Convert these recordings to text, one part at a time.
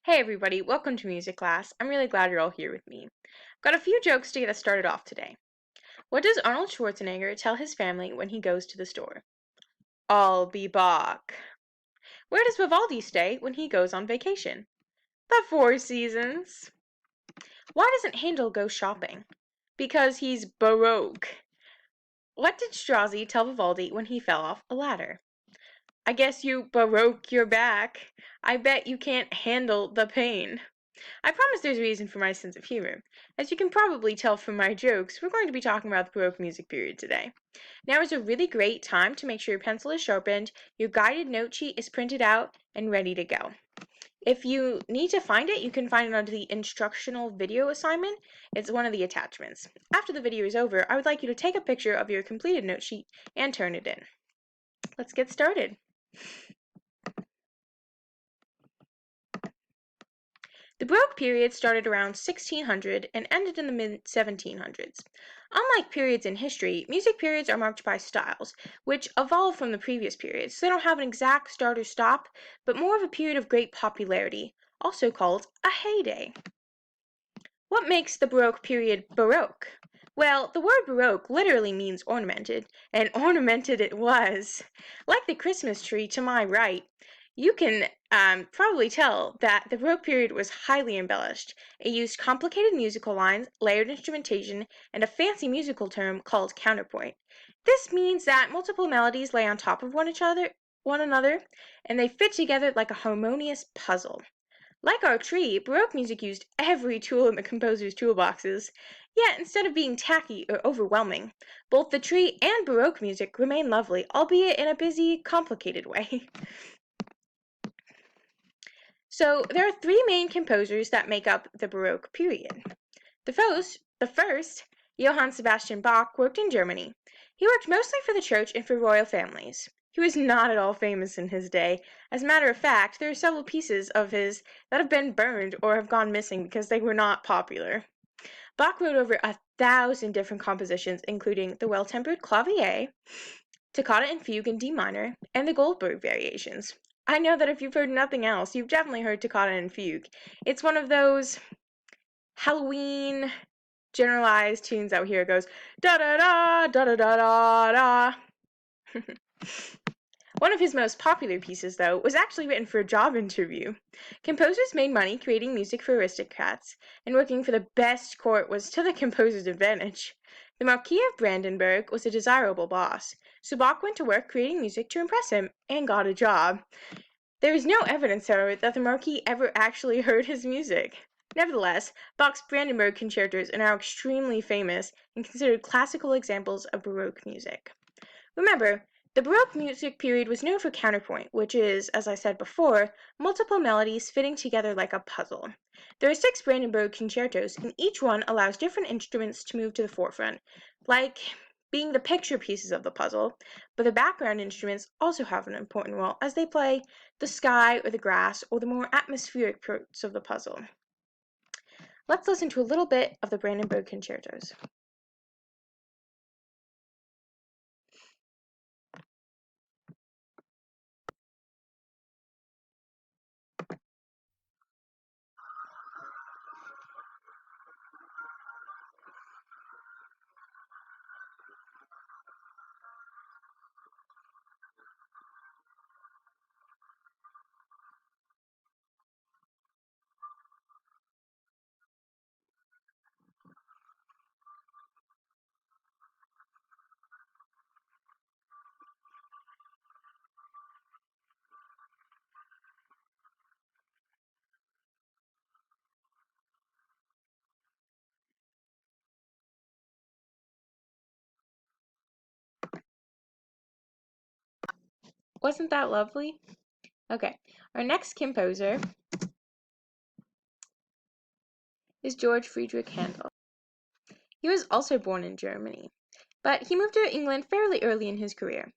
Hey everybody, welcome to music class. I'm really glad you're all here with me. I've got a few jokes to get us started off today. What does Arnold Schwarzenegger tell his family when he goes to the store? I'll be back. Where does Vivaldi stay when he goes on vacation? The Four Seasons. Why doesn't Handel go shopping? Because he's Baroque. What did Strozzi tell Vivaldi when he fell off a ladder? I guess you Baroque your back. I bet you can't handle the pain. I promise there's a reason for my sense of humor. As you can probably tell from my jokes, we're going to be talking about the Baroque music period today. Now is a really great time to make sure your pencil is sharpened, your guided note sheet is printed out, and ready to go. If you need to find it, you can find it under the instructional video assignment. It's one of the attachments. After the video is over, I would like you to take a picture of your completed note sheet and turn it in. Let's get started. The Baroque period started around 1600 and ended in the mid-1700s. Unlike periods in history, music periods are marked by styles, which evolve from the previous periods, so they don't have an exact start or stop, but more of a period of great popularity, also called a heyday. What makes the Baroque period Baroque? Well, the word Baroque literally means ornamented, and ornamented it was. Like the Christmas tree to my right, you can probably tell that the Baroque period was highly embellished. It used complicated musical lines, layered instrumentation, and a fancy musical term called counterpoint. This means that multiple melodies lay on top of one another, and they fit together like a harmonious puzzle. Like our tree, Baroque music used every tool in the composer's toolboxes. Yet, instead of being tacky or overwhelming, both the tree and Baroque music remain lovely, albeit in a busy, complicated way. So, there are three main composers that make up the Baroque period. The first, Johann Sebastian Bach, worked in Germany. He worked mostly for the church and for royal families. He was not at all famous in his day. As a matter of fact, there are several pieces of his that have been burned or have gone missing because they were not popular. Bach wrote over 1,000 different compositions, including the Well-Tempered Clavier, Toccata and Fugue in D minor, and the Goldberg Variations. I know that if you've heard nothing else, you've definitely heard Toccata and Fugue. It's one of those Halloween generalized tunes out here. It goes da da da da da da da da. One of his most popular pieces, though, was actually written for a job interview. Composers made money creating music for aristocrats, and working for the best court was to the composer's advantage. The Marquis of Brandenburg was a desirable boss, so Bach went to work creating music to impress him and got a job. There is no evidence, however, that the Marquis ever actually heard his music. Nevertheless, Bach's Brandenburg concertos are now extremely famous and considered classical examples of Baroque music. Remember, the Baroque music period was known for counterpoint, which is, as I said before, multiple melodies fitting together like a puzzle. There are 6 Brandenburg concertos, and each one allows different instruments to move to the forefront, like being the picture pieces of the puzzle, but the background instruments also have an important role as they play the sky or the grass or the more atmospheric parts of the puzzle. Let's listen to a little bit of the Brandenburg concertos. Wasn't that lovely? Okay, our next composer is George Friedrich Handel. He was also born in Germany, but he moved to England fairly early in his career.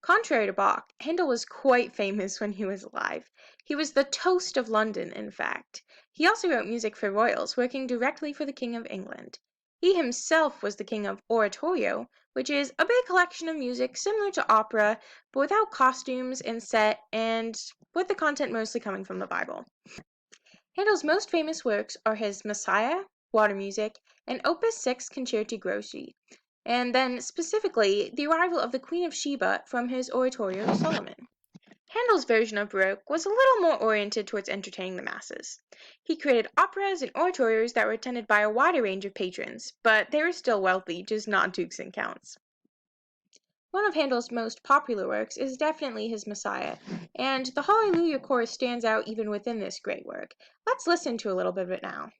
Contrary to Bach, Handel was quite famous when he was alive. He was the toast of London, in fact. He also wrote music for royals, working directly for the King of England. He himself was the king of oratorio, which is a big collection of music similar to opera, but without costumes and set, and with the content mostly coming from the Bible. Handel's most famous works are his Messiah, Water Music, and Opus 6 Concerti Grossi, and then specifically the arrival of the Queen of Sheba from his oratorio Solomon. Handel's version of Baroque was a little more oriented towards entertaining the masses. He created operas and oratorios that were attended by a wider range of patrons, but they were still wealthy, just not dukes and counts. One of Handel's most popular works is definitely his Messiah, and the Hallelujah chorus stands out even within this great work. Let's listen to a little bit of it now.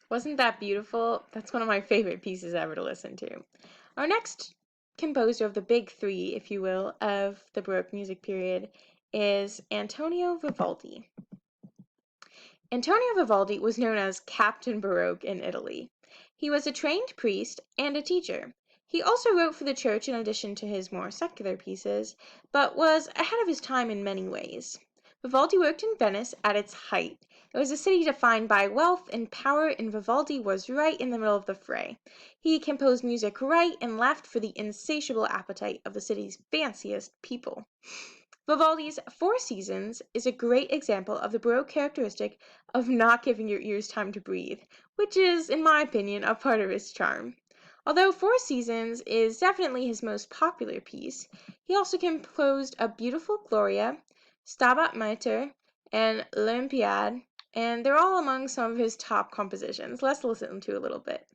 Wasn't that beautiful? That's one of my favorite pieces ever to listen to. Our next composer of the big three, if you will, of the Baroque music period is Antonio Vivaldi. Antonio Vivaldi was known as Captain Baroque in Italy. He was a trained priest and a teacher. He also wrote for the church in addition to his more secular pieces, but was ahead of his time in many ways. Vivaldi worked in Venice at its height. It was a city defined by wealth and power, and Vivaldi was right in the middle of the fray. He composed music right and left for the insatiable appetite of the city's fanciest people. Vivaldi's Four Seasons is a great example of the Baroque characteristic of not giving your ears time to breathe, which is, in my opinion, a part of its charm. Although Four Seasons is definitely his most popular piece, he also composed a beautiful Gloria, Stabat Mater, and L'Olympiade, and they're all among some of his top compositions. Let's listen to a little bit.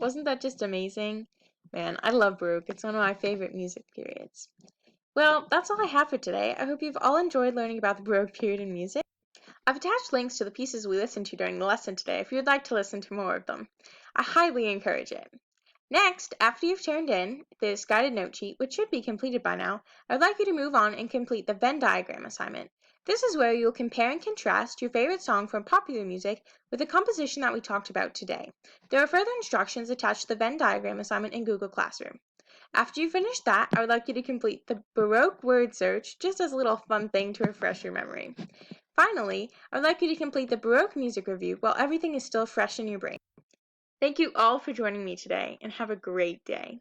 Wasn't that just amazing? Man, I love Baroque. It's one of my favorite music periods. Well, that's all I have for today. I hope you've all enjoyed learning about the Baroque period in music. I've attached links to the pieces we listened to during the lesson today if you'd like to listen to more of them. I highly encourage it. Next, after you've turned in this guided note sheet, which should be completed by now, I would like you to move on and complete the Venn diagram assignment. This is where you'll compare and contrast your favorite song from popular music with the composition that we talked about today. There are further instructions attached to the Venn diagram assignment in Google Classroom. After you finish that, I would like you to complete the Baroque word search just as a little fun thing to refresh your memory. Finally, I would like you to complete the Baroque music review while everything is still fresh in your brain. Thank you all for joining me today, and have a great day.